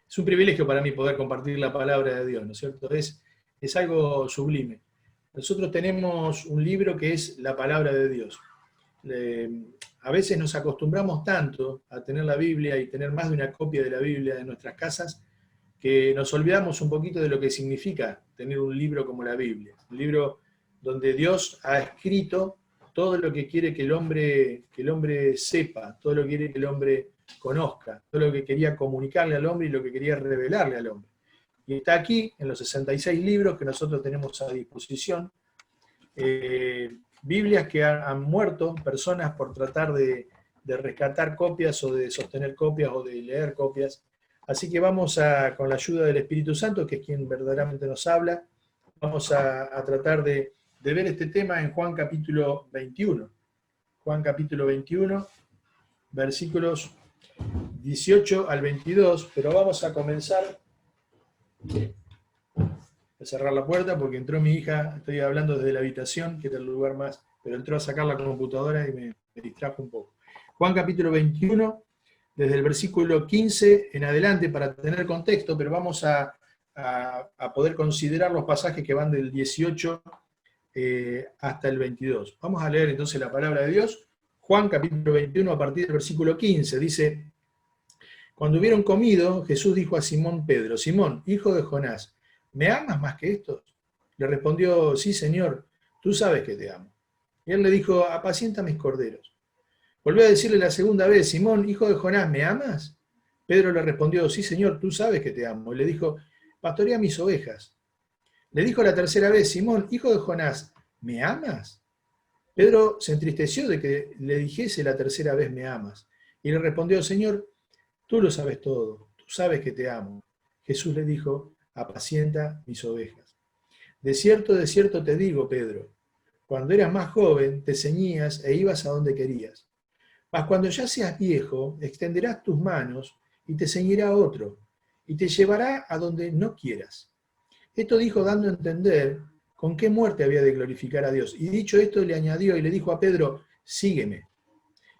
Es un privilegio para mí poder compartir la palabra de Dios, ¿no es cierto? Es algo sublime. Nosotros tenemos un libro que es la palabra de Dios. A veces nos acostumbramos tanto a tener la Biblia y tener más de una copia de la Biblia en nuestras casas que nos olvidamos un poquito de lo que significa tener un libro como la Biblia. Un libro donde Dios ha escrito todo lo que quiere que el hombre sepa, todo lo que quiere que el hombre conozca, todo lo que quería comunicarle al hombre y lo que quería revelarle al hombre. Y está aquí, en los 66 libros que nosotros tenemos a disposición, Biblias que han muerto personas por tratar de rescatar copias o de sostener copias o de leer copias. Así que vamos con la ayuda del Espíritu Santo, que es quien verdaderamente nos habla, vamos a tratar de ver este tema en Juan capítulo 21. Juan capítulo 21, versículos 18 al 22, pero vamos a comenzar a cerrar la puerta porque entró mi hija, estoy hablando desde la habitación, que era el lugar más, pero entró a sacar la computadora y me distrajo un poco. Juan capítulo 21, desde el versículo 15 en adelante para tener contexto, pero vamos a poder considerar los pasajes que van del 18 hasta el 22. Vamos a leer entonces la palabra de Dios. Juan capítulo 21 a partir del versículo 15 dice: Cuando hubieron comido, Jesús dijo a Simón Pedro: Simón, hijo de Jonás, ¿me amas más que estos? Le respondió: sí, Señor, tú sabes que te amo. Y él le dijo: apacienta mis corderos. Volvió a decirle la segunda vez: Simón, hijo de Jonás, ¿me amas? Pedro le respondió: sí, Señor, tú sabes que te amo. Y le dijo: pastorea mis ovejas. Le dijo la tercera vez: Simón, hijo de Jonás, ¿me amas? Pedro se entristeció de que le dijese la tercera vez: me amas. Y le respondió: Señor, tú lo sabes todo, tú sabes que te amo. Jesús le dijo: apacienta mis ovejas. De cierto te digo, Pedro, cuando eras más joven te ceñías e ibas a donde querías. Mas cuando ya seas viejo, extenderás tus manos y te ceñirá otro, y te llevará a donde no quieras. Esto dijo dando a entender con qué muerte había de glorificar a Dios. Y dicho esto le añadió y le dijo a Pedro: sígueme.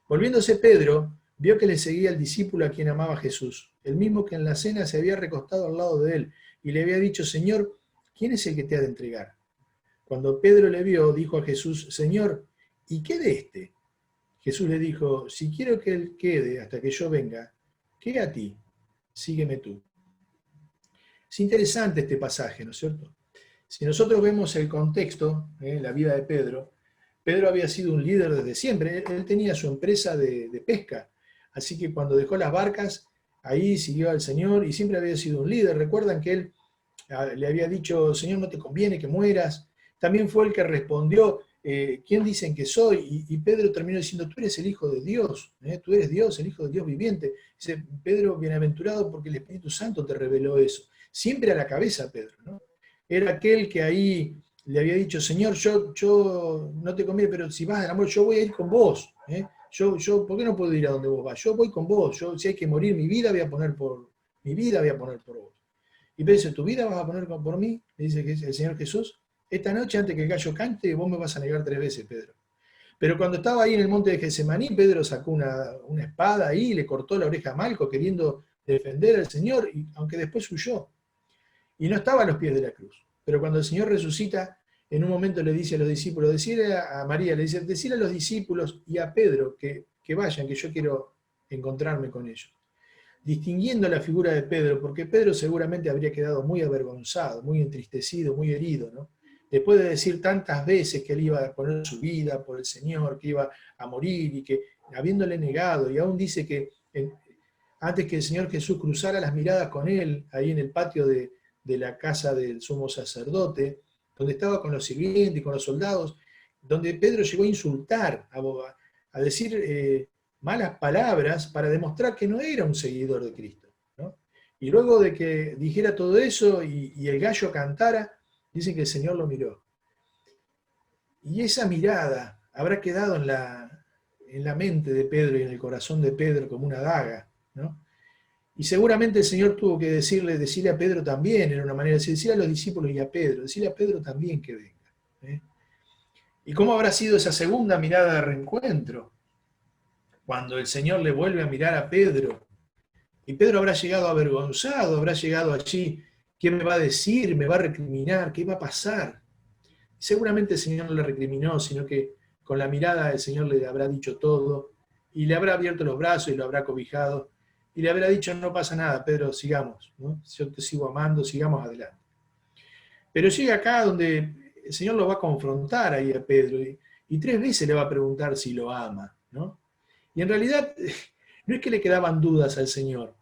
Volviéndose Pedro, vio que le seguía el discípulo a quien amaba Jesús, el mismo que en la cena se había recostado al lado de él, y le había dicho: Señor, ¿quién es el que te ha de entregar? Cuando Pedro le vio, dijo a Jesús: Señor, ¿y qué de este? Jesús le dijo: si quiero que él quede hasta que yo venga, ¿qué a ti? Sígueme tú. Es interesante este pasaje, ¿no es cierto? Si nosotros vemos el contexto, la vida de Pedro, Pedro había sido un líder desde siempre. Él tenía su empresa de pesca, así que cuando dejó las barcas, ahí siguió al Señor y siempre había sido un líder. Recuerdan que él le había dicho: Señor, no te conviene que mueras. También fue el que respondió: ¿quién dicen que soy? Y Pedro terminó diciendo: tú eres el Hijo de Dios, tú eres Dios, el Hijo de Dios viviente. Dice Pedro: bienaventurado porque el Espíritu Santo te reveló eso. Siempre a la cabeza Pedro, ¿no? Era aquel que ahí le había dicho: Señor, yo no te conviene, pero si vas al amor, yo voy a ir con vos. ¿Por qué no puedo ir a donde vos vas? Yo voy con vos. Si hay que morir, mi vida voy a poner por vos. Y Pedro dice: ¿tu vida vas a poner por mí? Le dice que es el Señor Jesús. Esta noche, antes que el gallo cante, vos me vas a negar 3 veces, Pedro. Pero cuando estaba ahí en el monte de Getsemaní, Pedro sacó una espada ahí y le cortó la oreja a Malco, queriendo defender al Señor, aunque después huyó. Y no estaba a los pies de la cruz. Pero cuando el Señor resucita, en un momento le dice a los discípulos: decirle a María, le dice: decirle a los discípulos y a Pedro que vayan, que yo quiero encontrarme con ellos. Distinguiendo la figura de Pedro, porque Pedro seguramente habría quedado muy avergonzado, muy entristecido, muy herido, ¿no? Después de decir tantas veces que él iba a poner su vida por el Señor, que iba a morir y que habiéndole negado, y aún dice que antes que el Señor Jesús cruzara las miradas con él, ahí en el patio de la casa del sumo sacerdote, donde estaba con los sirvientes y con los soldados, donde Pedro llegó a insultar, a decir malas palabras para demostrar que no era un seguidor de Cristo, ¿no? Y luego de que dijera todo eso y el gallo cantara, dicen que el Señor lo miró. Y esa mirada habrá quedado en la mente de Pedro y en el corazón de Pedro como una daga, ¿no? Y seguramente el Señor tuvo que decirle a Pedro también, era una manera de decirle a los discípulos y a Pedro, decirle a Pedro también que venga, ¿eh? ¿Y cómo habrá sido esa segunda mirada de reencuentro? Cuando el Señor le vuelve a mirar a Pedro Y Pedro habrá llegado avergonzado, habrá llegado allí, ¿qué me va a decir? ¿Me va a recriminar? ¿Qué va a pasar? Y seguramente el Señor no le recriminó, sino que con la mirada el Señor le habrá dicho todo, y le habrá abierto los brazos y lo habrá cobijado, y le habrá dicho, no pasa nada, Pedro, sigamos, ¿no? Yo te sigo amando, sigamos adelante. Pero llega acá donde el Señor lo va a confrontar ahí a Pedro, y 3 veces le va a preguntar si lo ama, ¿no? Y en realidad no es que le quedaban dudas al Señor.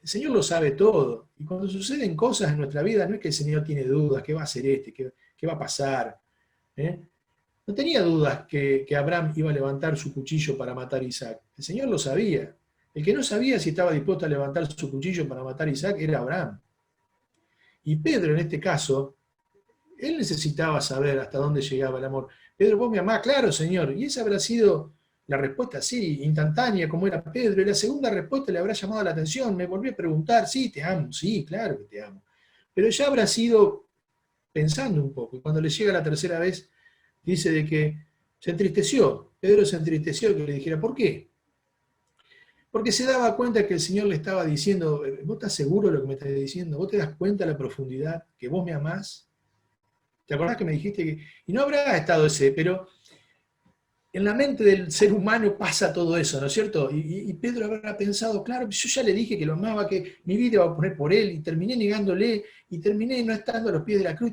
El Señor lo sabe todo. Y cuando suceden cosas en nuestra vida, no es que el Señor tiene dudas, ¿qué va a hacer este? ¿Qué va a pasar? ¿Eh? No tenía dudas que Abraham iba a levantar su cuchillo para matar a Isaac. El Señor lo sabía. El que no sabía si estaba dispuesto a levantar su cuchillo para matar a Isaac era Abraham. Y Pedro, en este caso, él necesitaba saber hasta dónde llegaba el amor. Pedro, vos me amás, claro, Señor. Y esa habrá sido la respuesta, sí, instantánea, como era Pedro. Y la segunda respuesta le habrá llamado la atención. Me volvió a preguntar, sí, te amo, sí, claro que te amo. Pero ya habrá sido pensando un poco. Y cuando le llega la tercera vez, dice de que se entristeció. Pedro se entristeció que le dijera, ¿por qué? Porque se daba cuenta que el Señor le estaba diciendo, ¿vos estás seguro de lo que me estás diciendo? ¿Vos te das cuenta de la profundidad? ¿Que vos me amás? ¿Te acordás que me dijiste que...? Y no habrá estado ese, pero en la mente del ser humano pasa todo eso, ¿no es cierto? Y Pedro habrá pensado, claro, yo ya le dije que lo amaba, que mi vida iba a poner por él, y terminé negándole, y terminé no estando a los pies de la cruz,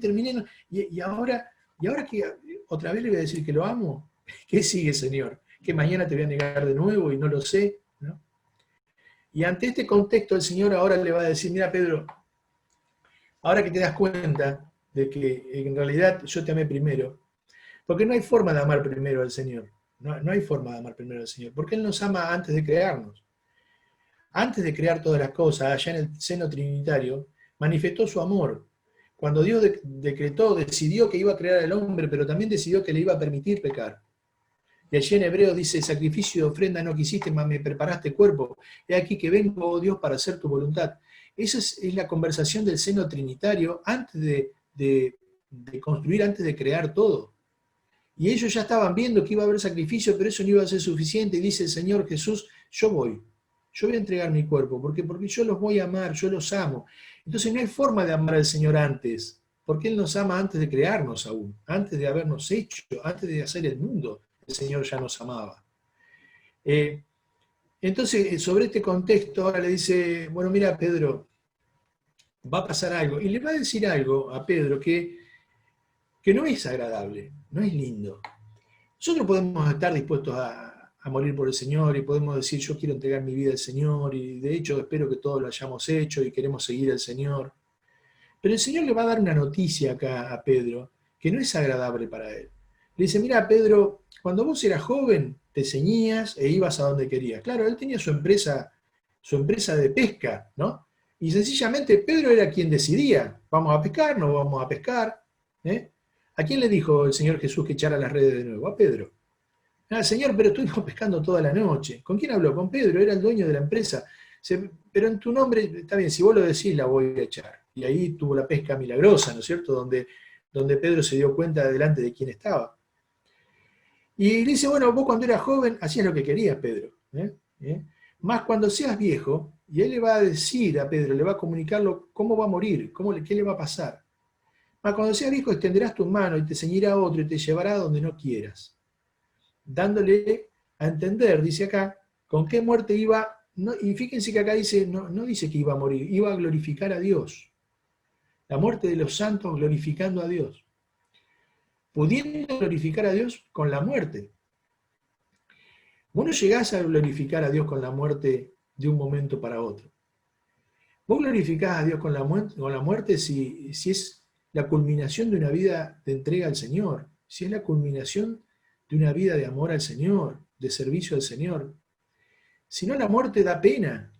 y ahora que otra vez le voy a decir que lo amo. ¿Qué sigue, Señor? ¿Que mañana te voy a negar de nuevo y no lo sé? ¿No? Y ante este contexto el Señor ahora le va a decir, mira Pedro, ahora que te das cuenta de que en realidad yo te amé primero, porque no hay forma de amar primero al Señor, no hay forma de amar primero al Señor, porque Él nos ama antes de crearnos. Antes de crear todas las cosas, allá en el seno trinitario, manifestó su amor. Cuando Dios decretó, decidió que iba a crear al hombre, pero también decidió que le iba a permitir pecar. Y allí en Hebreo dice, sacrificio de ofrenda no quisiste, mas me preparaste cuerpo. He aquí que vengo, oh Dios, para hacer tu voluntad. Esa es la conversación del seno trinitario antes de construir, antes de crear todo. Y ellos ya estaban viendo que iba a haber sacrificio, pero eso no iba a ser suficiente. Y dice el Señor Jesús, yo voy a entregar mi cuerpo, porque yo los voy a amar, yo los amo. Entonces no hay forma de amar al Señor antes, porque Él nos ama antes de crearnos aún, antes de habernos hecho, antes de hacer el mundo. El Señor ya nos amaba. Entonces, sobre este contexto, ahora le dice, bueno, mira, Pedro, va a pasar algo. Y le va a decir algo a Pedro que no es agradable, no es lindo. Nosotros podemos estar dispuestos a morir por el Señor y podemos decir, yo quiero entregar mi vida al Señor y de hecho espero que todos lo hayamos hecho y queremos seguir al Señor. Pero el Señor le va a dar una noticia acá a Pedro que no es agradable para él. Le dice, mira Pedro, cuando vos eras joven te ceñías e ibas a donde querías. Claro, él tenía su empresa de pesca, ¿no? Y sencillamente Pedro era quien decidía, ¿vamos a pescar? ¿No vamos a pescar? ¿A quién le dijo el Señor Jesús que echara las redes de nuevo? A Pedro. Ah, Señor, pero estuvimos pescando toda la noche. ¿Con quién habló? Con Pedro, era el dueño de la empresa. Pero en tu nombre, está bien, si vos lo decís, la voy a echar. Y ahí tuvo la pesca milagrosa, ¿no es cierto? Donde Pedro se dio cuenta delante de quién estaba. Y le dice, bueno, vos cuando eras joven hacías lo que querías, Pedro. Más cuando seas viejo, y él le va a decir a Pedro, le va a comunicarlo cómo va a morir, qué le va a pasar. Más cuando seas viejo extenderás tu mano y te ceñirá a otro y te llevará donde no quieras. Dándole a entender, dice acá, con qué muerte iba, no, y fíjense que acá dice, no dice que iba a morir, iba a glorificar a Dios. La muerte de los santos glorificando a Dios. Pudiendo glorificar a Dios con la muerte. Vos no llegás a glorificar a Dios con la muerte de un momento para otro. Vos glorificás a Dios con la muerte si es la culminación de una vida de entrega al Señor, si es la culminación de una vida de amor al Señor, de servicio al Señor. Si no, la muerte da pena.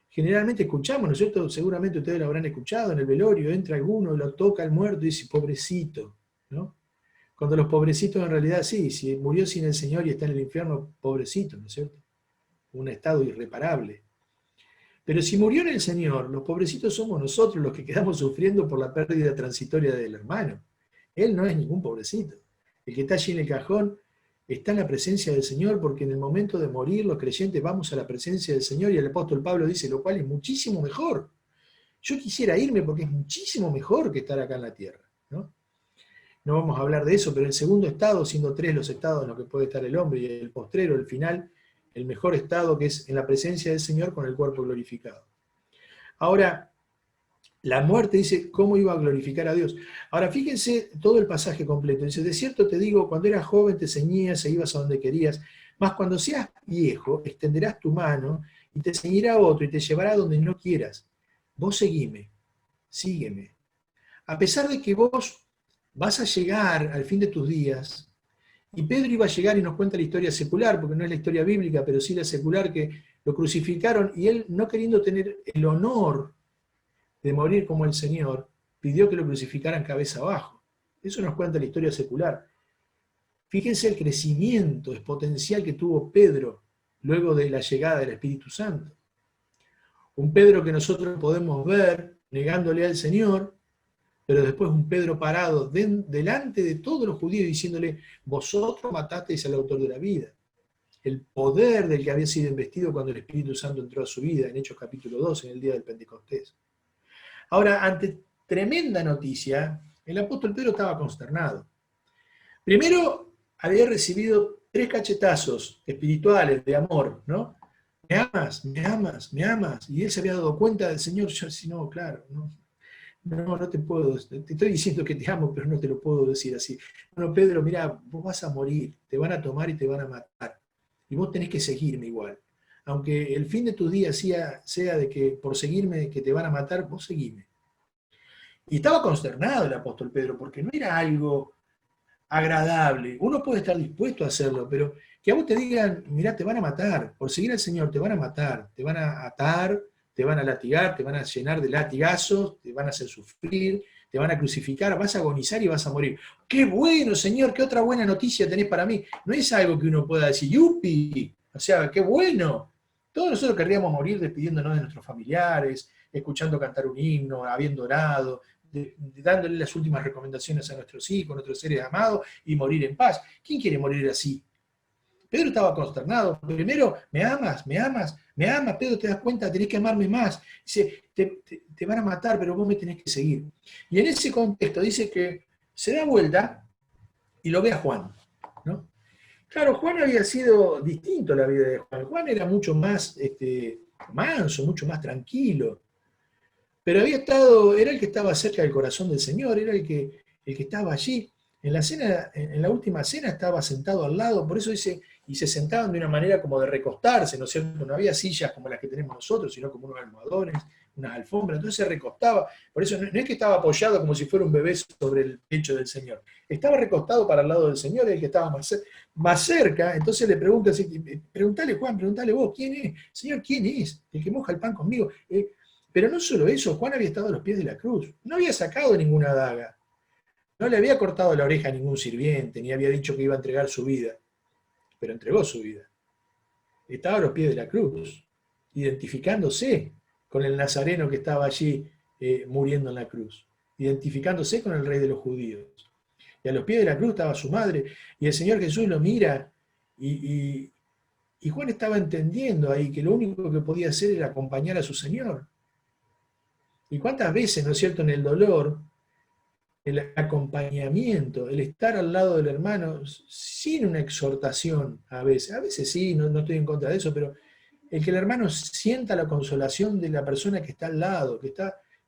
Generalmente escuchamos, ¿no es cierto? Seguramente ustedes lo habrán escuchado en el velorio, entra alguno, lo toca al muerto y dice, pobrecito, ¿no? Cuando los pobrecitos en realidad sí, si murió sin el Señor y está en el infierno, pobrecito, ¿no es cierto? Un estado irreparable. Pero si murió en el Señor, los pobrecitos somos nosotros los que quedamos sufriendo por la pérdida transitoria del hermano. Él no es ningún pobrecito. El que está allí en el cajón está en la presencia del Señor, porque en el momento de morir los creyentes vamos a la presencia del Señor, y el apóstol Pablo dice, lo cual es muchísimo mejor. Yo quisiera irme porque es muchísimo mejor que estar acá en la tierra, ¿no? No vamos a hablar de eso, pero el segundo estado, siendo 3 los estados en los que puede estar el hombre, y el postrero, el final, el mejor estado, que es en la presencia del Señor con el cuerpo glorificado. Ahora, la muerte dice, ¿cómo iba a glorificar a Dios? Ahora, fíjense todo el pasaje completo. Dice, de cierto te digo, cuando eras joven te ceñías e ibas a donde querías, mas cuando seas viejo, extenderás tu mano y te ceñirá otro y te llevará donde no quieras. Vos seguime, sígueme. A pesar de que vos vas a llegar al fin de tus días, y Pedro iba a llegar y nos cuenta la historia secular, porque no es la historia bíblica, pero sí la secular, que lo crucificaron, y él, no queriendo tener el honor de morir como el Señor, pidió que lo crucificaran cabeza abajo. Eso nos cuenta la historia secular. Fíjense el crecimiento exponencial que tuvo Pedro luego de la llegada del Espíritu Santo. Un Pedro que nosotros podemos ver negándole al Señor, pero después un Pedro parado delante de todos los judíos diciéndole, vosotros matasteis al autor de la vida. El poder del que había sido investido cuando el Espíritu Santo entró a su vida, en Hechos capítulo 2, en el día del Pentecostés. Ahora, ante tremenda noticia, el apóstol Pedro estaba consternado. Primero, había recibido 3 cachetazos espirituales de amor, ¿no? Me amas, me amas, me amas. Y él se había dado cuenta del Señor. Yo decía, no, claro, no te puedo, te estoy diciendo que te amo, pero no te lo puedo decir así. Bueno, Pedro, mira, vos vas a morir, te van a tomar y te van a matar. Y vos tenés que seguirme igual. Aunque el fin de tus días sea de que por seguirme que te van a matar, vos seguime. Y estaba consternado el apóstol Pedro, porque no era algo agradable. Uno puede estar dispuesto a hacerlo, pero que a vos te digan, mirá, te van a matar, por seguir al Señor te van a matar, te van a atar, te van a latigar, te van a llenar de latigazos, te van a hacer sufrir, te van a crucificar, vas a agonizar y vas a morir. ¡Qué bueno, Señor! ¿Qué otra buena noticia tenés para mí? No es algo que uno pueda decir, ¡yupi! O sea, ¡qué bueno! Todos nosotros querríamos morir despidiéndonos de nuestros familiares, escuchando cantar un himno, habiendo orado, dándole las últimas recomendaciones a nuestros hijos, a nuestros seres amados, y morir en paz. ¿Quién quiere morir así? Pedro estaba consternado. Primero, me amas, me amas, me amas, Pedro, te das cuenta, tenés que amarme más. Dice, te van a matar, pero vos me tenés que seguir. Y en ese contexto dice que se da vuelta y lo ve a Juan, ¿no? Claro, Juan había sido distinto a la vida de Juan. Juan era mucho más manso, mucho más tranquilo. Pero era el que estaba cerca del corazón del Señor, era el que estaba allí. En la cena, en la última cena estaba sentado al lado, por eso dice, y se sentaban de una manera como de recostarse, ¿no es cierto? No había sillas como las que tenemos nosotros, sino como unos almohadones, unas alfombras, entonces se recostaba, por eso no es que estaba apoyado como si fuera un bebé sobre el pecho del Señor, estaba recostado para el lado del Señor, el que estaba más cerca, entonces le pregunta, preguntale Juan, preguntale vos, ¿quién es? Señor, ¿quién es? El que moja el pan conmigo. Pero no solo eso, Juan había estado a los pies de la cruz, no había sacado ninguna daga, no le había cortado la oreja a ningún sirviente, ni había dicho que iba a entregar su vida, pero entregó su vida. Estaba a los pies de la cruz, identificándose con el nazareno que estaba allí muriendo en la cruz, identificándose con el rey de los judíos. Y a los pies de la cruz estaba su madre, y el Señor Jesús lo mira, y Juan estaba entendiendo ahí que lo único que podía hacer era acompañar a su Señor. Y cuántas veces, ¿no es cierto?, en el dolor, el acompañamiento, el estar al lado del hermano, sin una exhortación a veces sí, no estoy en contra de eso, pero el que el hermano sienta la consolación de la persona que está al lado, que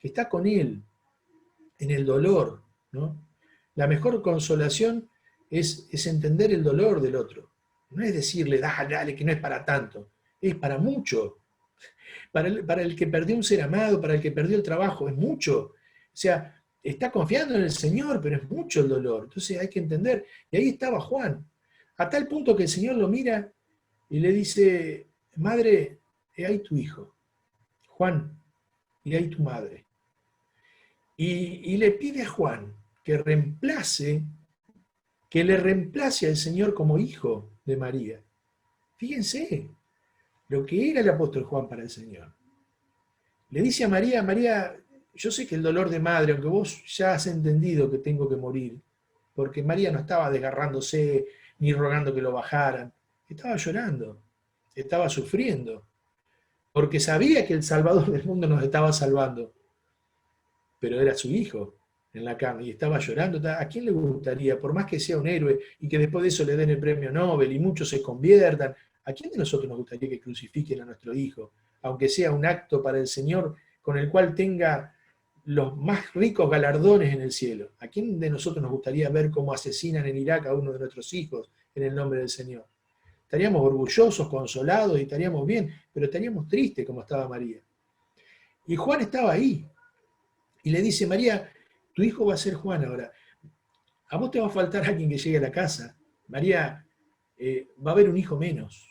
está con él, en el dolor, ¿no? La mejor consolación es entender el dolor del otro. No es decirle, dale, que no es para tanto, es para mucho. Para el que perdió un ser amado, para el que perdió el trabajo, es mucho. O sea, está confiando en el Señor, pero es mucho el dolor. Entonces hay que entender. Y ahí estaba Juan, a tal punto que el Señor lo mira y le dice, madre, he ahí tu hijo. Juan, he ahí tu madre. Y le pide a Juan que le reemplace al Señor como hijo de María. Fíjense lo que era el apóstol Juan para el Señor. Le dice a María, María, yo sé que el dolor de madre, aunque vos ya has entendido que tengo que morir, porque María no estaba desgarrándose, ni rogando que lo bajaran. Estaba llorando, estaba sufriendo, porque sabía que el Salvador del mundo nos estaba salvando, pero era su hijo en la carne y estaba llorando. ¿A quién le gustaría, por más que sea un héroe y que después de eso le den el premio Nobel y muchos se conviertan, a quién de nosotros nos gustaría que crucifiquen a nuestro hijo, aunque sea un acto para el Señor con el cual tenga los más ricos galardones en el cielo? ¿A quién de nosotros nos gustaría ver cómo asesinan en Irak a uno de nuestros hijos en el nombre del Señor? Estaríamos orgullosos, consolados y estaríamos bien, pero estaríamos tristes como estaba María. Y Juan estaba ahí y le dice: María, tu hijo va a ser Juan ahora. A vos te va a faltar alguien que llegue a la casa. María, va a haber un hijo menos.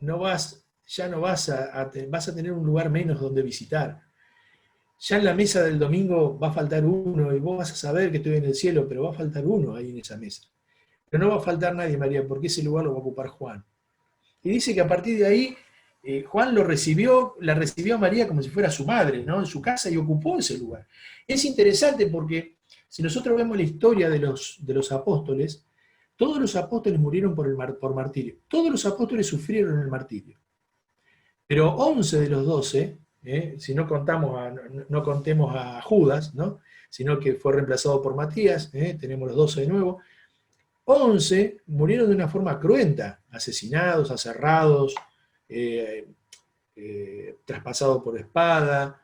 Ya no vas a tener un lugar menos donde visitar. Ya en la mesa del domingo va a faltar uno y vos vas a saber que estoy en el cielo, pero va a faltar uno ahí en esa mesa. Pero no va a faltar nadie, María, porque ese lugar lo va a ocupar Juan. Y dice que a partir de ahí Juan la recibió a María como si fuera su madre, ¿no? En su casa, y ocupó ese lugar. Es interesante porque si nosotros vemos la historia de los apóstoles, todos los apóstoles murieron por martirio. Todos los apóstoles sufrieron el martirio. Pero 11 de los 12, si no contemos a Judas, ¿no? Sino que fue reemplazado por Matías, tenemos los 12 de nuevo, 11 murieron de una forma cruenta, asesinados, aserrados, traspasados por espada,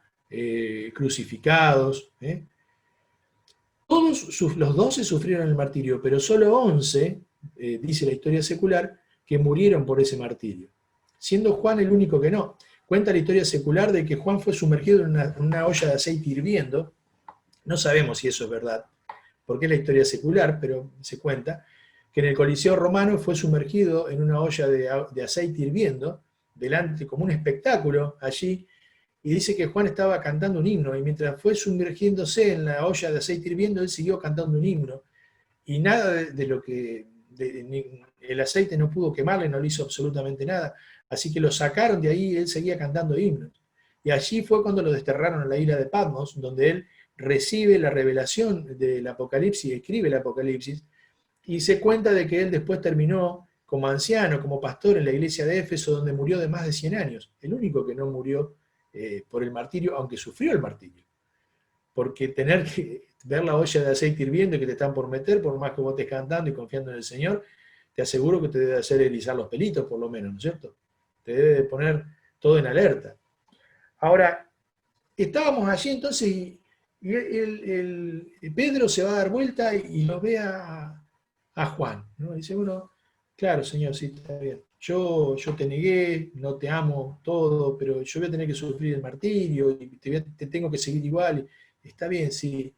crucificados. Todos los 12 sufrieron el martirio, pero solo 11, dice la historia secular, que murieron por ese martirio, siendo Juan el único que no. Cuenta la historia secular de que Juan fue sumergido en una olla de aceite hirviendo. No sabemos si eso es verdad, porque es la historia secular, pero se cuenta que en el Coliseo romano fue sumergido en una olla de aceite hirviendo, delante, como un espectáculo allí, y dice que Juan estaba cantando un himno, y mientras fue sumergiéndose en la olla de aceite hirviendo, él siguió cantando un himno, y nada de lo que el aceite no pudo quemarle, no le hizo absolutamente nada, así que lo sacaron de ahí y él seguía cantando himnos. Y allí fue cuando lo desterraron a la isla de Patmos, donde él recibe la revelación del Apocalipsis, escribe el Apocalipsis, y se cuenta de que él después terminó como anciano, como pastor en la iglesia de Éfeso, donde murió de más de 100 años. El único que no murió por el martirio, aunque sufrió el martirio. Porque tener que ver la olla de aceite hirviendo que te están por meter, por más que vos estés cantando y confiando en el Señor, te aseguro que te debe hacer erizar los pelitos, por lo menos, ¿no es cierto? Te debe de poner todo en alerta. Ahora, estábamos allí entonces y Pedro se va a dar vuelta y lo ve a Juan, ¿no? Dice: bueno, claro, Señor, sí, está bien. Yo te negué, no te amo todo, pero yo voy a tener que sufrir el martirio y te tengo que seguir igual. Está bien, sí,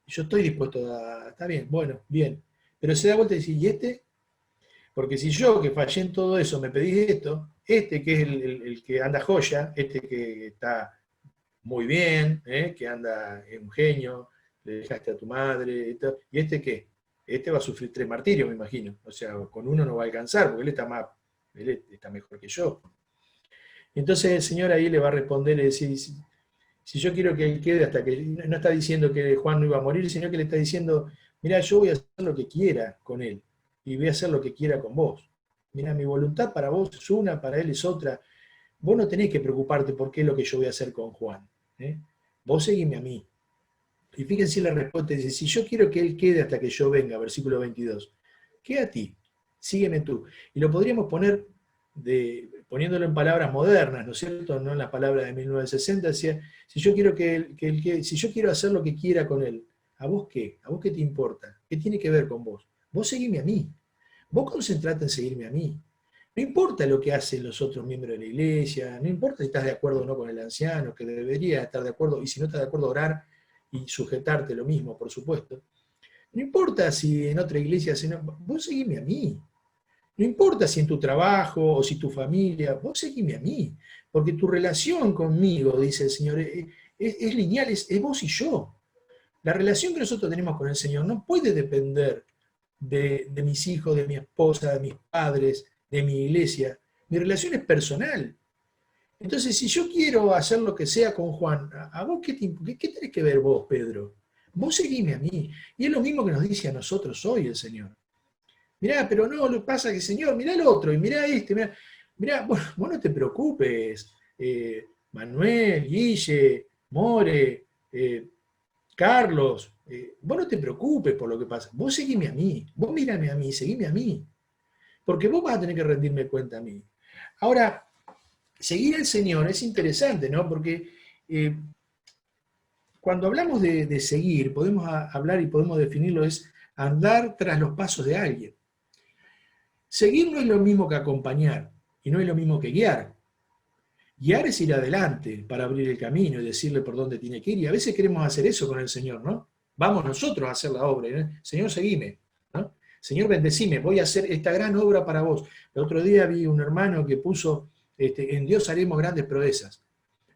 yo estoy dispuesto está bien, bueno, bien. Pero se da vuelta y dice: ¿y este? Porque si yo, que fallé en todo eso, me pedís esto, este que es el que anda joya, este que está muy bien, que anda en un genio, le dejaste a tu madre, ¿y este qué? Este va a sufrir 3 martirios, me imagino. O sea, con uno no va a alcanzar, porque él está mejor que yo. Entonces el Señor ahí le va a responder, le decir: si yo quiero que él quede hasta que... No está diciendo que Juan no iba a morir, sino que le está diciendo: mira, yo voy a hacer lo que quiera con él, y voy a hacer lo que quiera con vos. Mira, mi voluntad para vos es una, para él es otra. Vos no tenés que preocuparte por qué es lo que yo voy a hacer con Juan. Vos seguime a mí. Y fíjense la respuesta, dice: si yo quiero que él quede hasta que yo venga, versículo 22, queda a ti, sígueme tú. Y lo podríamos poner poniéndolo en palabras modernas, ¿no es cierto? No en las palabras de 1960, decía: si yo quiero si yo quiero hacer lo que quiera con él, ¿a vos qué? ¿A vos qué te importa? ¿Qué tiene que ver con vos? Vos seguime a mí. Vos concentrate en seguirme a mí. No importa lo que hacen los otros miembros de la iglesia, no importa si estás de acuerdo o no con el anciano, que debería estar de acuerdo, y si no estás de acuerdo, orar y sujetarte lo mismo, por supuesto. No importa si en otra iglesia, vos seguime a mí. No importa si en tu trabajo o si tu familia, vos seguime a mí. Porque tu relación conmigo, dice el Señor, es lineal, es vos y yo. La relación que nosotros tenemos con el Señor no puede depender de mis hijos, de mi esposa, de mis padres, de mi iglesia. Mi relación es personal. Entonces, si yo quiero hacer lo que sea con Juan, ¿a vos qué tenés que ver vos, Pedro? Vos seguime a mí. Y es lo mismo que nos dice a nosotros hoy el Señor. Mirá, pero no, lo que pasa es que, Señor, mirá el otro, y mirá este, mirá, vos no te preocupes, Manuel, Guille, More, Carlos, vos no te preocupes por lo que pasa, vos seguime a mí, vos mírame a mí, seguime a mí, porque vos vas a tener que rendirme cuenta a mí. Ahora, seguir al Señor es interesante, ¿no? Porque cuando hablamos de seguir, podemos hablar y podemos definirlo, es andar tras los pasos de alguien. Seguir no es lo mismo que acompañar, y no es lo mismo que guiar. Guiar es ir adelante para abrir el camino y decirle por dónde tiene que ir, y a veces queremos hacer eso con el Señor, ¿no? Vamos nosotros a hacer la obra, ¿no? Señor, seguime, ¿no? Señor, bendecime, voy a hacer esta gran obra para vos. El otro día vi un hermano que puso, en Dios haremos grandes proezas.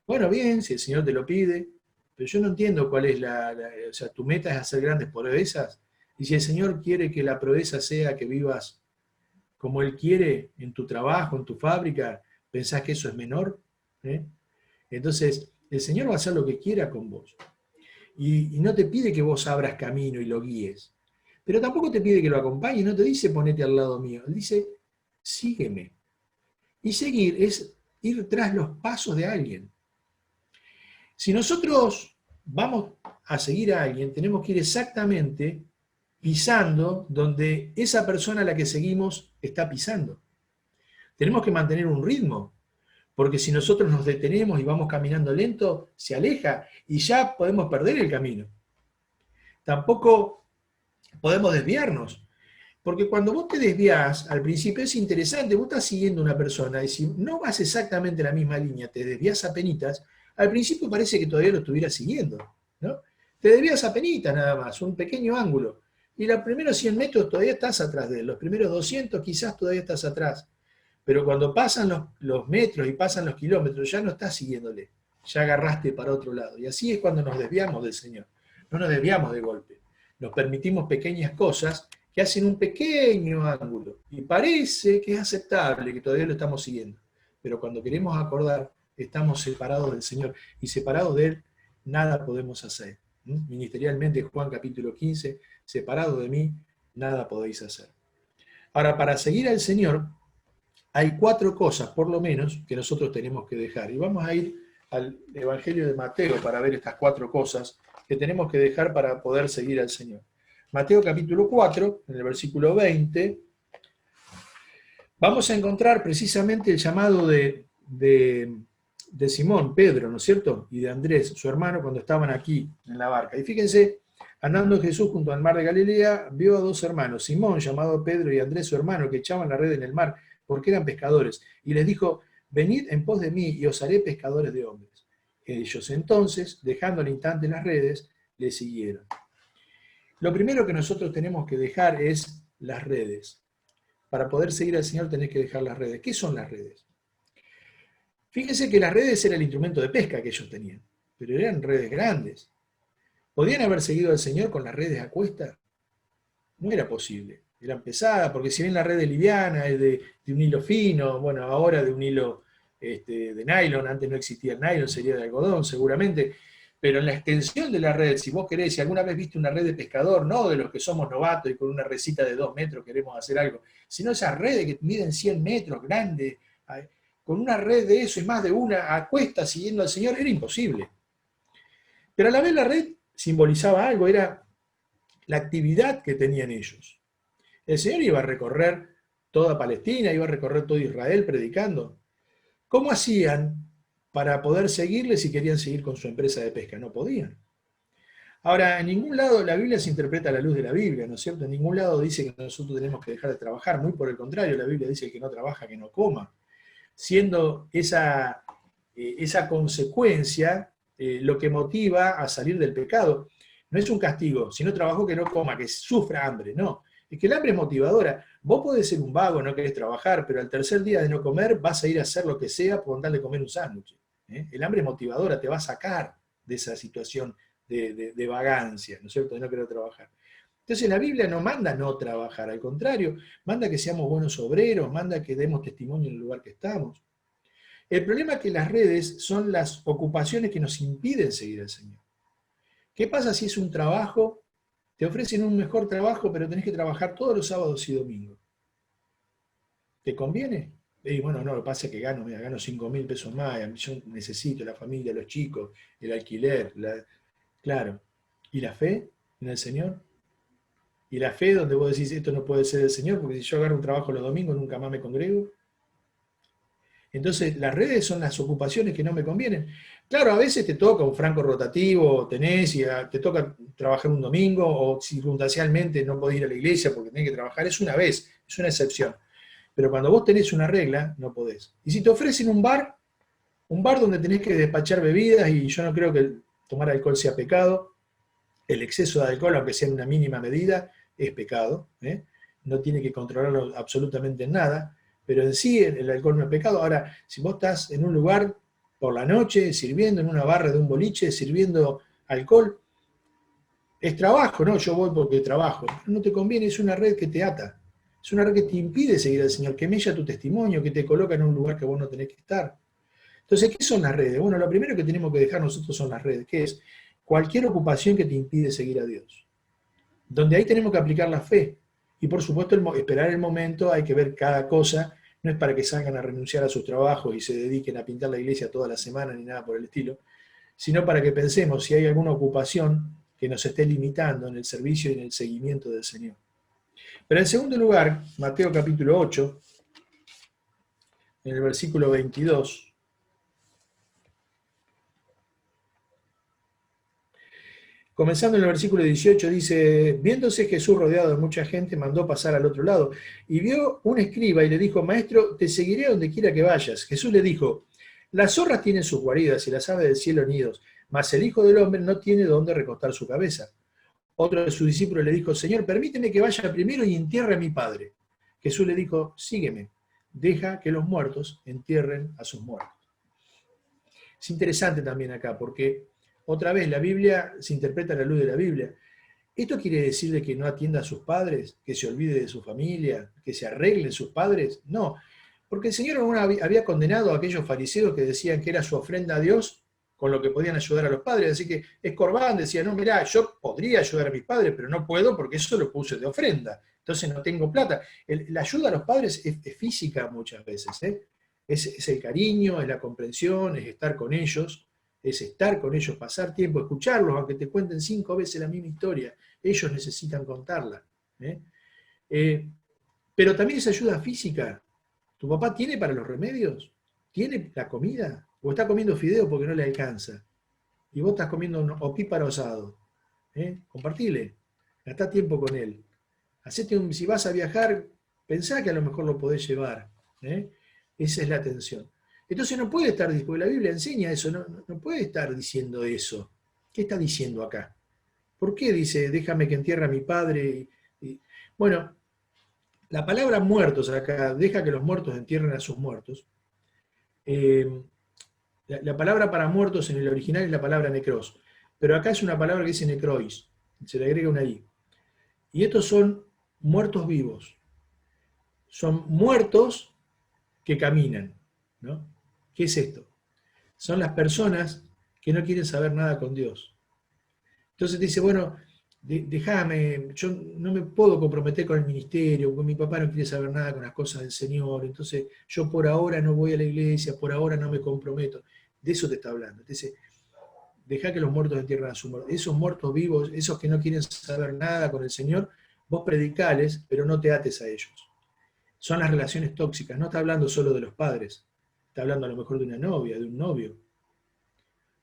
Bueno, bien, si el Señor te lo pide, pero yo no entiendo cuál es o sea, tu meta es hacer grandes proezas, y si el Señor quiere que la proeza sea que vivas como Él quiere en tu trabajo, en tu fábrica, ¿pensás que eso es menor? ¿Eh? Entonces, el Señor va a hacer lo que quiera con vos. Y no te pide que vos abras camino y lo guíes. Pero tampoco te pide que lo acompañes, no te dice ponete al lado mío. Él dice, sígueme. Y seguir es ir tras los pasos de alguien. Si nosotros vamos a seguir a alguien, tenemos que ir exactamente pisando donde esa persona a la que seguimos está pisando. Tenemos que mantener un ritmo, porque si nosotros nos detenemos y vamos caminando lento, se aleja y ya podemos perder el camino. Tampoco podemos desviarnos, porque cuando vos te desvías, al principio es interesante, vos estás siguiendo a una persona y si no vas exactamente la misma línea, te desvías apenitas, al principio parece que todavía lo estuvieras siguiendo, ¿no? Te desvías apenitas nada más, un pequeño ángulo, y los primeros 100 metros todavía estás atrás de él, los primeros 200 quizás todavía estás atrás, pero cuando pasan los metros y pasan los kilómetros, ya no estás siguiéndole, ya agarraste para otro lado. Y así es cuando nos desviamos del Señor. No nos desviamos de golpe. Nos permitimos pequeñas cosas que hacen un pequeño ángulo. Y parece que es aceptable, que todavía lo estamos siguiendo. Pero cuando queremos acordar, estamos separados del Señor. Y separados de Él, nada podemos hacer. Ministerialmente, Juan capítulo 15, separados de mí, nada podéis hacer. Ahora, para seguir al Señor, hay 4 cosas, por lo menos, que nosotros tenemos que dejar. Y vamos a ir al Evangelio de Mateo para ver estas 4 cosas que tenemos que dejar para poder seguir al Señor. Mateo capítulo 4, en el versículo 20, vamos a encontrar precisamente el llamado de Simón, Pedro, ¿no es cierto? Y de Andrés, su hermano, cuando estaban aquí en la barca. Y fíjense, andando Jesús junto al mar de Galilea, vio a 2 hermanos, Simón, llamado Pedro, y Andrés, su hermano, que echaban la red en el mar, porque eran pescadores. Y les dijo, venid en pos de mí, y os haré pescadores de hombres. Ellos entonces, dejando al instante las redes, le siguieron. Lo primero que nosotros tenemos que dejar es las redes. Para poder seguir al Señor tenés que dejar las redes. ¿Qué son las redes? Fíjense que las redes era el instrumento de pesca que ellos tenían, pero eran redes grandes. ¿Podían haber seguido al Señor con las redes a cuesta? No era posible. Eran pesadas, porque si bien la red es liviana, es de un hilo fino, bueno, ahora de un hilo de nylon, antes no existía el nylon, sería de algodón seguramente, pero en la extensión de la red, si vos querés, si alguna vez viste una red de pescador, no de los que somos novatos y con una recita de 2 metros queremos hacer algo, sino esas redes que miden 100 metros, grandes, con una red de eso y más de una a cuesta siguiendo al Señor, era imposible. Pero a la vez la red simbolizaba algo, era la actividad que tenían ellos. El Señor iba a recorrer toda Palestina, iba a recorrer todo Israel predicando. ¿Cómo hacían para poder seguirle si querían seguir con su empresa de pesca? No podían. Ahora, en ningún lado la Biblia se interpreta a la luz de la Biblia, ¿no es cierto? En ningún lado dice que nosotros tenemos que dejar de trabajar, muy por el contrario, la Biblia dice que no trabaja, que no coma. Siendo esa consecuencia lo que motiva a salir del pecado. No es un castigo, si no trabajo que no coma, que sufra hambre, no. Es que el hambre es motivadora. Vos podés ser un vago, no querés trabajar, pero al tercer día de no comer vas a ir a hacer lo que sea por darle comer un sándwich. El hambre es motivadora, te va a sacar de esa situación de vagancia, ¿no es cierto?, de no querer trabajar. Entonces la Biblia no manda no trabajar, al contrario, manda que seamos buenos obreros, manda que demos testimonio en el lugar que estamos. El problema es que las redes son las ocupaciones que nos impiden seguir al Señor. ¿Qué pasa si es un trabajo Te ofrecen un mejor trabajo, pero tenés que trabajar todos los sábados y domingos. ¿Te conviene? Y bueno, no, lo que pasa es que gano 5.000 pesos más, yo necesito la familia, los chicos, el alquiler, claro. ¿Y la fe en el Señor? ¿Y la fe donde vos decís, esto no puede ser el Señor, porque si yo agarro un trabajo los domingos nunca más me congrego? Entonces, las redes son las ocupaciones que no me convienen. Claro, a veces te toca un franco rotativo, tenés, y te toca trabajar un domingo, o circunstancialmente no podés ir a la iglesia porque tenés que trabajar, es una vez, es una excepción. Pero cuando vos tenés una regla, no podés. Y si te ofrecen un bar donde tenés que despachar bebidas, y yo no creo que tomar alcohol sea pecado, el exceso de alcohol, aunque sea en una mínima medida, es pecado, ¿eh? No tiene que controlarlo absolutamente en nada, pero en sí el alcohol no es pecado. Ahora, si vos estás en un lugar por la noche, sirviendo en una barra de un boliche, sirviendo alcohol, es trabajo, ¿no? Yo voy porque trabajo. No te conviene, es una red que te ata. Es una red que te impide seguir al Señor, que mella tu testimonio, que te coloca en un lugar que vos no tenés que estar. Entonces, ¿qué son las redes? Bueno, lo primero que tenemos que dejar nosotros son las redes, que es cualquier ocupación que te impide seguir a Dios. Donde ahí tenemos que aplicar la fe. Y por supuesto, esperar el momento, hay que ver cada cosa. No es para que salgan a renunciar a sus trabajos y se dediquen a pintar la iglesia toda la semana ni nada por el estilo, sino para que pensemos si hay alguna ocupación que nos esté limitando en el servicio y en el seguimiento del Señor. Pero en segundo lugar, Mateo capítulo 8, en el versículo 22, comenzando en el versículo 18, dice, viéndose Jesús rodeado de mucha gente, mandó pasar al otro lado, y vio un escriba y le dijo, maestro, te seguiré a donde quiera que vayas. Jesús le dijo, las zorras tienen sus guaridas y las aves del cielo nidos, mas el Hijo del Hombre no tiene dónde recostar su cabeza. Otro de sus discípulos le dijo, Señor, permíteme que vaya primero y entierre a mi padre. Jesús le dijo, sígueme, deja que los muertos entierren a sus muertos. Es interesante también acá, porque otra vez la Biblia se interpreta a la luz de la Biblia. ¿Esto quiere decir de que no atienda a sus padres, que se olvide de su familia, que se arreglen sus padres? No, porque el Señor había condenado a aquellos fariseos que decían que era su ofrenda a Dios con lo que podían ayudar a los padres. Así que Escorbán decía, no, mirá, yo podría ayudar a mis padres, pero no puedo porque eso lo puse de ofrenda. Entonces no tengo plata. La ayuda a los padres es física muchas veces, ¿eh? Es el cariño, es la comprensión, es estar con ellos, pasar tiempo, escucharlos, aunque te cuenten 5 veces la misma historia. Ellos necesitan contarla, ¿eh? Pero también es ayuda física. ¿Tu papá tiene para los remedios? ¿Tiene la comida? ¿O está comiendo fideo porque no le alcanza? Y vos estás comiendo un opíparo asado. Compartile. Gastá tiempo con él. Si vas a viajar, pensá que a lo mejor lo podés llevar. Esa es la atención. Entonces no puede estar, porque la Biblia enseña eso, no puede estar diciendo eso. ¿Qué está diciendo acá? ¿Por qué dice, déjame que entierre a mi padre? Bueno, la palabra muertos acá, deja que los muertos entierren a sus muertos. La palabra para muertos en el original es la palabra necros, pero acá es una palabra que dice necrois, se le agrega una i. Y estos son muertos vivos. Son muertos que caminan, ¿no? ¿Qué es esto? Son las personas que no quieren saber nada con Dios. Entonces dice, bueno, déjame, yo no me puedo comprometer con el ministerio, porque mi papá no quiere saber nada con las cosas del Señor, entonces yo por ahora no voy a la iglesia, por ahora no me comprometo. De eso te está hablando. Dice, deja que los muertos entierren a su muerto. Esos muertos vivos, esos que no quieren saber nada con el Señor, vos predicales, pero no te ates a ellos. Son las relaciones tóxicas, no está hablando solo de los padres, está hablando a lo mejor de una novia, de un novio.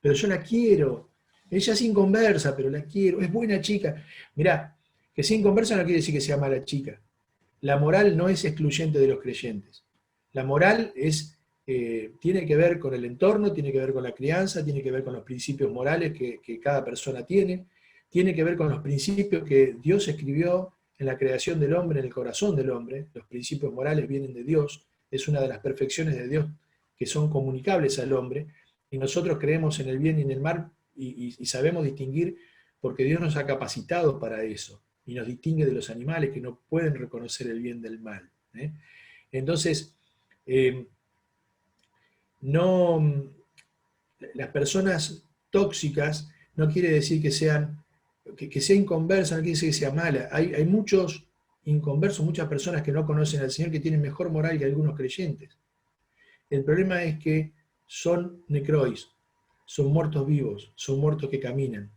Pero yo la quiero, ella es inconversa, pero la quiero, es buena chica. Mirá, que sea inconversa no quiere decir que sea mala chica. La moral no es excluyente de los creyentes. La moral tiene que ver con el entorno, tiene que ver con la crianza, tiene que ver con los principios morales que cada persona tiene que ver con los principios que Dios escribió en la creación del hombre, en el corazón del hombre. Los principios morales vienen de Dios, es una de las perfecciones de Dios que son comunicables al hombre, y nosotros creemos en el bien y en el mal y sabemos distinguir porque Dios nos ha capacitado para eso y nos distingue de los animales que no pueden reconocer el bien del mal. Entonces, las personas tóxicas no quiere decir que sean que sea inconversa no quiere decir que sea mala. Hay muchos inconversos, muchas personas que no conocen al Señor que tienen mejor moral que algunos creyentes. El problema es que son necrois, son muertos vivos, son muertos que caminan.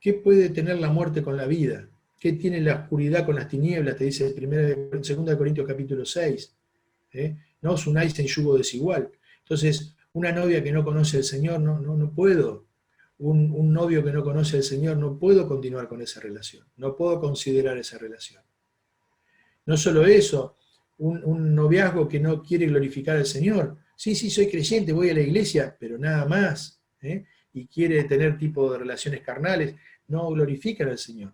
¿Qué puede tener la muerte con la vida? ¿Qué tiene la oscuridad con las tinieblas? Te dice 2 Corintios capítulo 6. No os unáis en yugo desigual. Entonces, una novia que no conoce al Señor, no puedo. Un novio que no conoce al Señor, no puedo continuar con esa relación. No puedo considerar esa relación. No solo eso, un noviazgo que no quiere glorificar al Señor. Sí, soy creyente, voy a la iglesia, pero nada más. Y quiere tener tipo de relaciones carnales, no glorifican al Señor.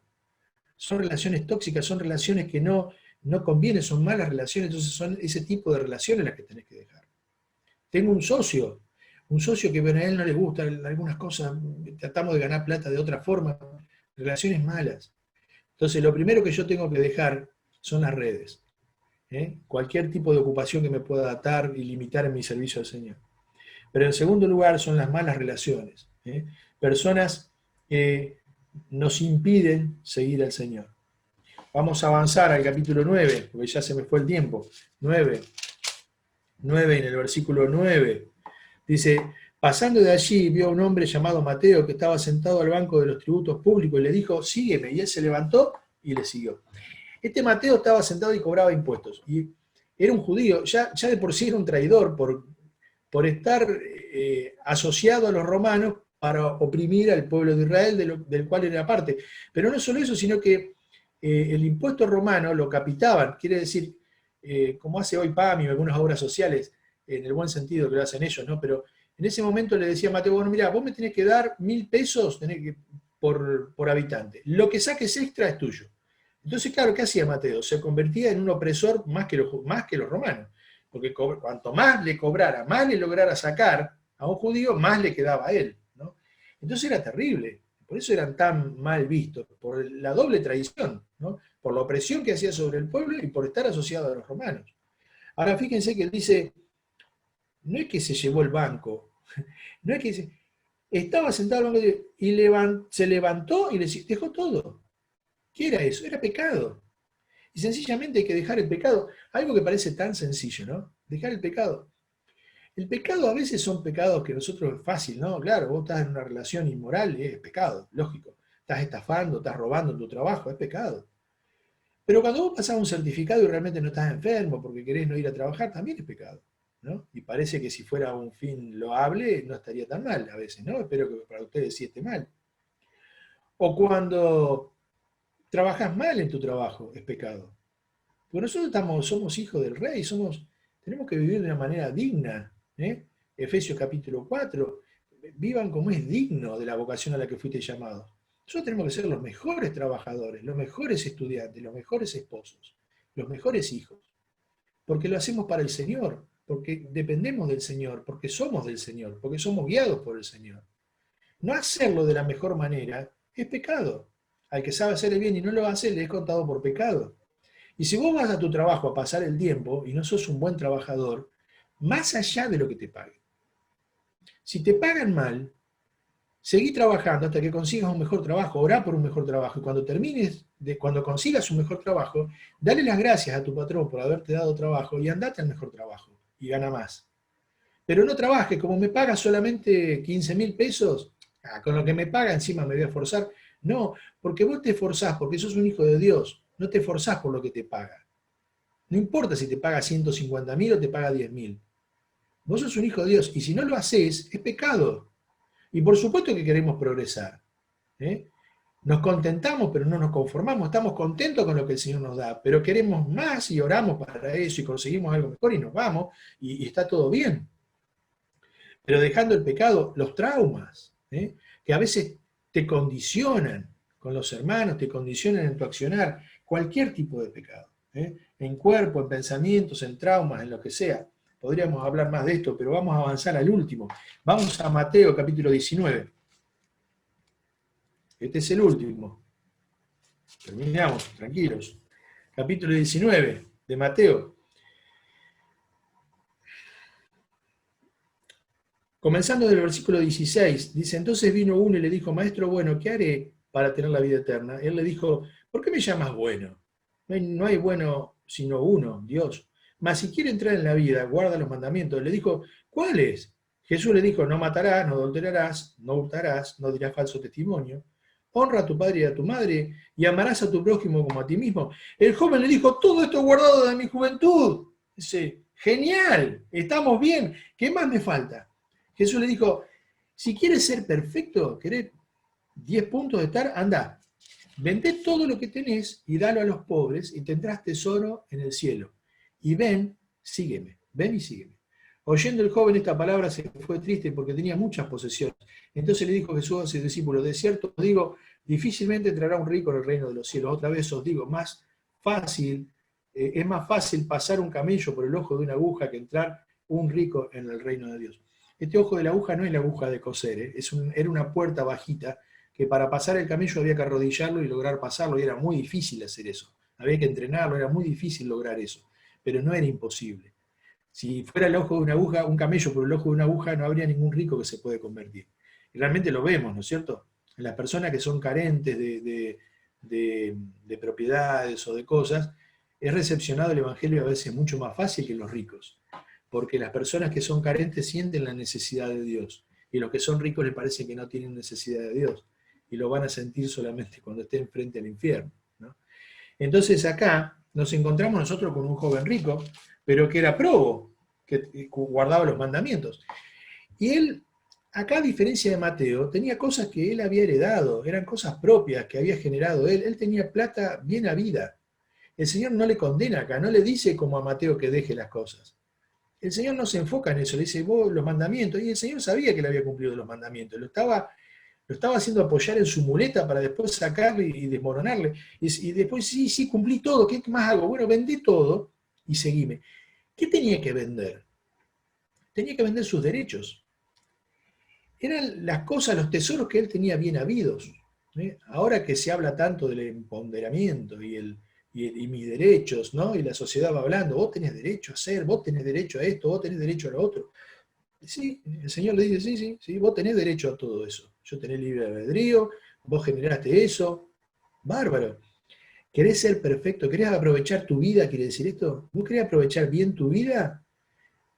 Son relaciones tóxicas, son relaciones que no convienen, son malas relaciones, entonces son ese tipo de relaciones las que tenés que dejar. Tengo un socio que bueno, a él no le gustan algunas cosas, tratamos de ganar plata de otra forma, relaciones malas. Entonces lo primero que yo tengo que dejar son las redes. Cualquier tipo de ocupación que me pueda atar y limitar en mi servicio al Señor. Pero en segundo lugar son las malas relaciones. Personas que nos impiden seguir al Señor. Vamos a avanzar al capítulo 9, porque ya se me fue el tiempo. 9 en el versículo 9. Dice, pasando de allí vio a un hombre llamado Mateo que estaba sentado al banco de los tributos públicos y le dijo, sígueme. Y él se levantó y le siguió. Este Mateo estaba sentado y cobraba impuestos. Y era un judío, ya de por sí era un traidor por estar asociado a los romanos para oprimir al pueblo de Israel, del cual era parte. Pero no solo eso, sino que el impuesto romano lo capitaban, quiere decir, como hace hoy PAM y algunas obras sociales, en el buen sentido que lo hacen ellos, ¿no? Pero en ese momento le decía a Mateo, bueno, mira, vos me tenés que dar 1.000 pesos por habitante. Lo que saques extra es tuyo. Entonces, claro, ¿qué hacía Mateo? Se convertía en un opresor más que los romanos. Porque cuanto más le cobrara, más le lograra sacar a un judío, más le quedaba a él, ¿no? Entonces era terrible. Por eso eran tan mal vistos, por la doble traición, ¿no? Por la opresión que hacía sobre el pueblo y por estar asociado a los romanos. Ahora fíjense que él dice, no es que se llevó el banco, no es que estaba sentado al banco y se levantó y le dejó todo. ¿Qué era eso? Era pecado. Y sencillamente hay que dejar el pecado. Algo que parece tan sencillo, ¿no? Dejar el pecado. El pecado a veces son pecados que nosotros es fácil, ¿no? Claro, vos estás en una relación inmoral, es pecado, lógico. Estás estafando, estás robando en tu trabajo, es pecado. Pero cuando vos pasás un certificado y realmente no estás enfermo porque querés no ir a trabajar, también es pecado, ¿no? Y parece que si fuera un fin loable no estaría tan mal a veces, ¿no? Espero que para ustedes sí esté mal. O cuando trabajas mal en tu trabajo, es pecado. Porque nosotros somos hijos del Rey, tenemos que vivir de una manera digna. Efesios capítulo 4, vivan como es digno de la vocación a la que fuiste llamados. Nosotros tenemos que ser los mejores trabajadores, los mejores estudiantes, los mejores esposos, los mejores hijos. Porque lo hacemos para el Señor, porque dependemos del Señor, porque somos del Señor, porque somos guiados por el Señor. No hacerlo de la mejor manera es pecado. Al que sabe hacer el bien y no lo hace, le es contado por pecado. Y si vos vas a tu trabajo a pasar el tiempo y no sos un buen trabajador, más allá de lo que te paguen. Si te pagan mal, seguí trabajando hasta que consigas un mejor trabajo, orá por un mejor trabajo. Y cuando consigas un mejor trabajo, dale las gracias a tu patrón por haberte dado trabajo y andate al mejor trabajo y gana más. Pero no trabajes, como me pagas solamente 15.000 pesos, con lo que me paga encima me voy a esforzar. No, porque vos te esforzás, porque sos un hijo de Dios, no te esforzás por lo que te paga. No importa si te paga 150.000 o te paga 10.000. Vos sos un hijo de Dios y si no lo haces, es pecado. Y por supuesto que queremos progresar. Nos contentamos, pero no nos conformamos. Estamos contentos con lo que el Señor nos da, pero queremos más y oramos para eso y conseguimos algo mejor y nos vamos y está todo bien. Pero dejando el pecado, los traumas, que a veces te condicionan con los hermanos, te condicionan en tu accionar, cualquier tipo de pecado. En cuerpo, en pensamientos, en traumas, en lo que sea. Podríamos hablar más de esto, pero vamos a avanzar al último. Vamos a Mateo capítulo 19. Este es el último. Terminamos, tranquilos. Capítulo 19 de Mateo. Comenzando del versículo 16, dice, entonces vino uno y le dijo, maestro bueno, ¿qué haré para tener la vida eterna? Él le dijo, ¿por qué me llamas bueno? No hay bueno sino uno, Dios. Mas si quiere entrar en la vida, guarda los mandamientos. Le dijo, ¿cuáles? Jesús le dijo, no matarás, no adulterarás, no hurtarás, no dirás falso testimonio. Honra a tu padre y a tu madre y amarás a tu prójimo como a ti mismo. El joven le dijo, todo esto guardado de mi juventud. Dice, genial, estamos bien, ¿qué más me falta? Jesús le dijo, si quieres ser perfecto, querés 10 puntos de estar, anda, vende todo lo que tenés y dalo a los pobres y tendrás tesoro en el cielo. Y ven y sígueme. Oyendo el joven esta palabra se fue triste porque tenía muchas posesiones. Entonces le dijo Jesús a sus discípulos, de cierto os digo, difícilmente entrará un rico en el reino de los cielos. Otra vez os digo, es más fácil pasar un camello por el ojo de una aguja que entrar un rico en el reino de Dios. Este ojo de la aguja no es la aguja de coser, era una puerta bajita que para pasar el camello había que arrodillarlo y lograr pasarlo, y era muy difícil hacer eso. Había que entrenarlo, era muy difícil lograr eso, pero no era imposible. Si fuera el ojo de una aguja, un camello por el ojo de una aguja, no habría ningún rico que se puede convertir. Y realmente lo vemos, ¿no es cierto? En las personas que son carentes de propiedades o de cosas, es recepcionado el Evangelio a veces mucho más fácil que los ricos, porque las personas que son carentes sienten la necesidad de Dios, y los que son ricos les parece que no tienen necesidad de Dios, y lo van a sentir solamente cuando estén frente al infierno, ¿no? Entonces acá nos encontramos nosotros con un joven rico, pero que era probo, que guardaba los mandamientos. Y él, acá a diferencia de Mateo, tenía cosas que él había heredado, eran cosas propias que había generado él. Él tenía plata bien habida. El Señor no le condena acá, no le dice como a Mateo que deje las cosas. El Señor no se enfoca en eso, le dice, vos los mandamientos, y el Señor sabía que él había cumplido los mandamientos, lo estaba haciendo apoyar en su muleta para después sacarle y desmoronarle. Y después, sí, cumplí todo, ¿qué más hago? Bueno, vendí todo y seguime. ¿Qué tenía que vender? Tenía que vender sus derechos. Eran las cosas, los tesoros que él tenía bien habidos. Ahora que se habla tanto del empoderamiento y mis derechos, ¿no? Y la sociedad va hablando, vos tenés derecho a hacer, vos tenés derecho a esto, vos tenés derecho a lo otro. Sí, el Señor le dice, sí, vos tenés derecho a todo eso. Yo tenés libre albedrío, vos generaste eso. Bárbaro. ¿Querés ser perfecto? ¿Querés aprovechar tu vida? ¿Quiere decir esto? ¿Vos querés aprovechar bien tu vida?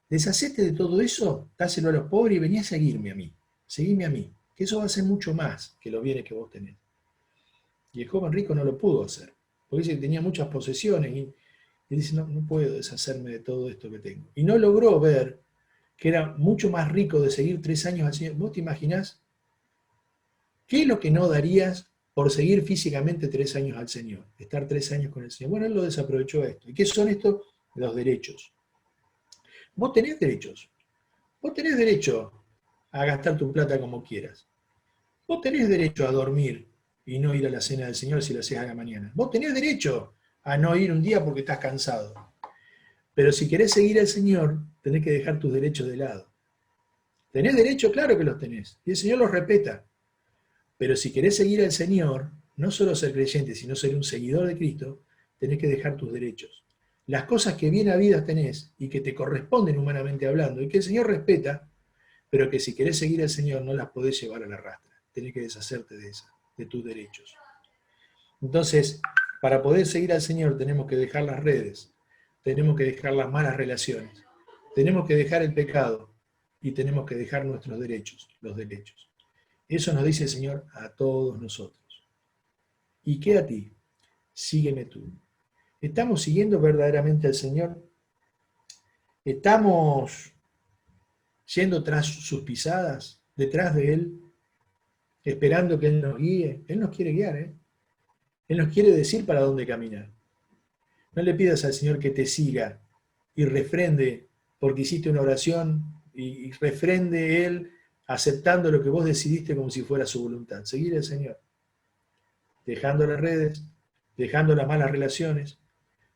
Deshacete de todo eso, dáselo a los pobres y vení a seguirme a mí. Seguime a mí, que eso va a ser mucho más que los bienes que vos tenés. Y el joven rico no lo pudo hacer, porque dice que tenía muchas posesiones y dice, no puedo deshacerme de todo esto que tengo. Y no logró ver que era mucho más rico de seguir 3 años al Señor. ¿Vos te imaginás qué es lo que no darías por seguir físicamente 3 años al Señor? Estar 3 años con el Señor. Bueno, él lo desaprovechó esto. ¿Y qué son estos? Los derechos. Vos tenés derechos. Vos tenés derecho a gastar tu plata como quieras. Vos tenés derecho a dormir y no ir a la cena del Señor si la haces a la mañana. Vos tenés derecho a no ir un día porque estás cansado. Pero si querés seguir al Señor, tenés que dejar tus derechos de lado. ¿Tenés derecho? Claro que los tenés. Y el Señor los respeta. Pero si querés seguir al Señor, no solo ser creyente, sino ser un seguidor de Cristo, tenés que dejar tus derechos. Las cosas que bien habidas tenés y que te corresponden humanamente hablando y que el Señor respeta, pero que si querés seguir al Señor no las podés llevar a la rastra. Tenés que deshacerte de esas, de tus derechos. Entonces, para poder seguir al Señor tenemos que dejar las redes, tenemos que dejar las malas relaciones, tenemos que dejar el pecado y tenemos que dejar nuestros derechos, los derechos. Eso nos dice el Señor a todos nosotros. ¿Y qué a ti? Sígueme tú. ¿Estamos siguiendo verdaderamente al Señor? ¿Estamos yendo tras sus pisadas, detrás de Él, esperando que Él nos guíe? Él nos quiere guiar, ¿eh? Él nos quiere decir para dónde caminar. No le pidas al Señor que te siga y refrende porque hiciste una oración y refrende Él aceptando lo que vos decidiste como si fuera su voluntad. Seguir al Señor, dejando las redes, dejando las malas relaciones,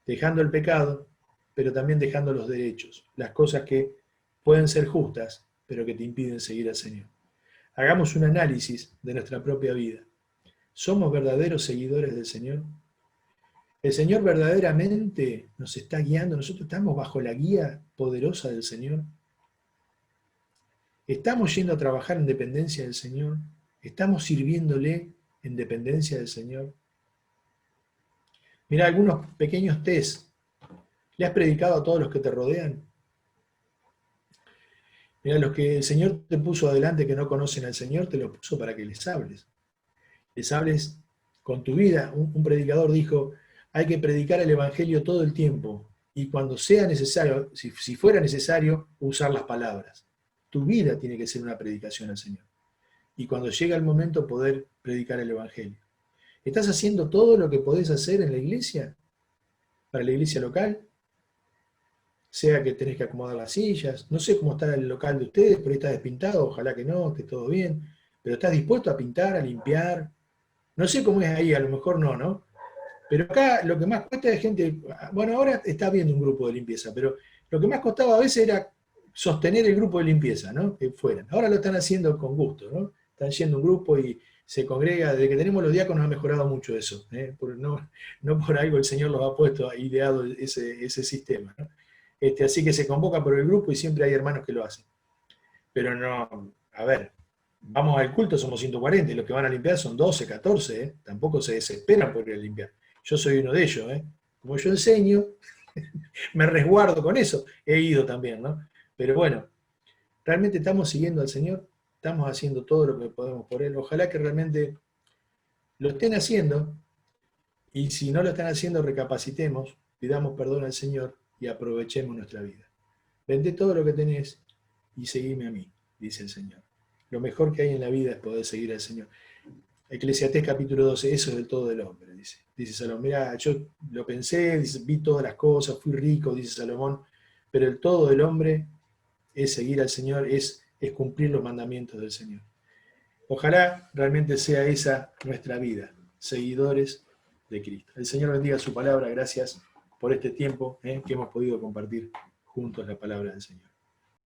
dejando el pecado, pero también dejando los derechos, las cosas que pueden ser justas, pero que te impiden seguir al Señor. Hagamos un análisis de nuestra propia vida. ¿Somos verdaderos seguidores del Señor? ¿El Señor verdaderamente nos está guiando? ¿Nosotros estamos bajo la guía poderosa del Señor? ¿Estamos yendo a trabajar en dependencia del Señor? ¿Estamos sirviéndole en dependencia del Señor? Mirá, algunos pequeños test. ¿Le has predicado a todos los que te rodean? Mirá, los que el Señor te puso adelante que no conocen al Señor, te los puso para que les hables. Les hables con tu vida. Un predicador dijo, hay que predicar el Evangelio todo el tiempo y cuando sea necesario, si fuera necesario, usar las palabras. Tu vida tiene que ser una predicación al Señor. Y cuando llega el momento, poder predicar el Evangelio. ¿Estás haciendo todo lo que podés hacer en la iglesia? Para la iglesia local. Sea que tenés que acomodar las sillas. No sé cómo está el local de ustedes, pero está despintado. Ojalá que no, que todo bien. Pero ¿estás dispuesto a pintar, a limpiar? No sé cómo es ahí, a lo mejor no, ¿no? Pero acá lo que más cuesta es gente, bueno, ahora está habiendo un grupo de limpieza, pero lo que más costaba a veces era sostener el grupo de limpieza, ¿no? Que fueran. Ahora lo están haciendo con gusto, ¿no? Están yendo un grupo y se congrega. Desde que tenemos los diáconos ha mejorado mucho eso, ¿eh? No por algo el Señor los ha puesto, ha ideado ese sistema, ¿no? Así que se convoca por el grupo y siempre hay hermanos que lo hacen. Pero no, a ver, vamos al culto, somos 140 y los que van a limpiar son 12, 14, ¿eh? Tampoco se desesperan por ir a limpiar. Yo soy uno de ellos, ¿eh? Como yo enseño, me resguardo con eso. He ido también, ¿no? Pero bueno, realmente estamos siguiendo al Señor, estamos haciendo todo lo que podemos por Él. Ojalá que realmente lo estén haciendo y si no lo están haciendo, recapacitemos, pidamos perdón al Señor y aprovechemos nuestra vida. Vendé todo lo que tenés y seguime a mí, dice el Señor. Lo mejor que hay en la vida es poder seguir al Señor. Eclesiastés capítulo 12, eso es el todo del hombre, dice. Dice Salomón, mira, yo lo pensé, dice, vi todas las cosas, fui rico, dice Salomón, pero el todo del hombre es seguir al Señor, es cumplir los mandamientos del Señor. Ojalá realmente sea esa nuestra vida, seguidores de Cristo. El Señor bendiga su palabra, gracias por este tiempo que hemos podido compartir juntos la palabra del Señor.